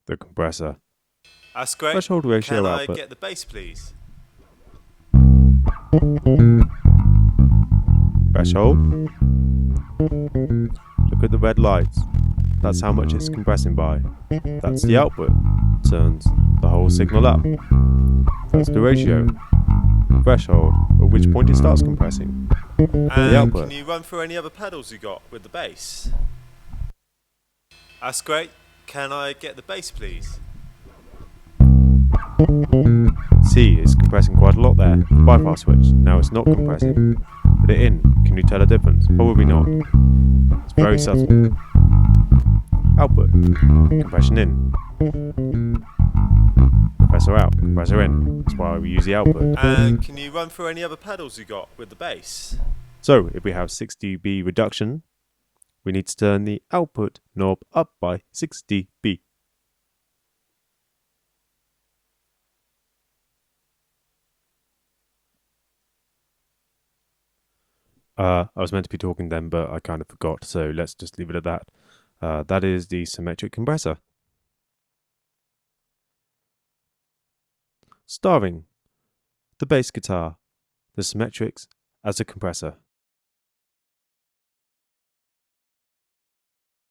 the compressor. That's great. Threshold ratio Can I output. get the bass, please? Threshold. Look at the red lights. That's how much it's compressing by. That's the output. Turns the whole signal up. That's the ratio. Threshold, at which point it starts compressing. The output. Can you run through any other pedals you got with the bass? That's great. Can I get the bass, please? C is compressing quite a lot there. Bypass switch. Now it's not compressing. Put it in. Can you tell a difference? Probably not. It's very subtle. Output. Compression in. Compressor out. Compressor in. That's why we use the output. And can you run through any other pedals you got with the bass? So if we have 6 dB reduction, we need to turn the output knob up by 6 dB. I was meant to be talking then, but I kind of forgot, so let's just leave it at that. That is the symmetric compressor. Starring the bass guitar, the Symmetrics as a compressor.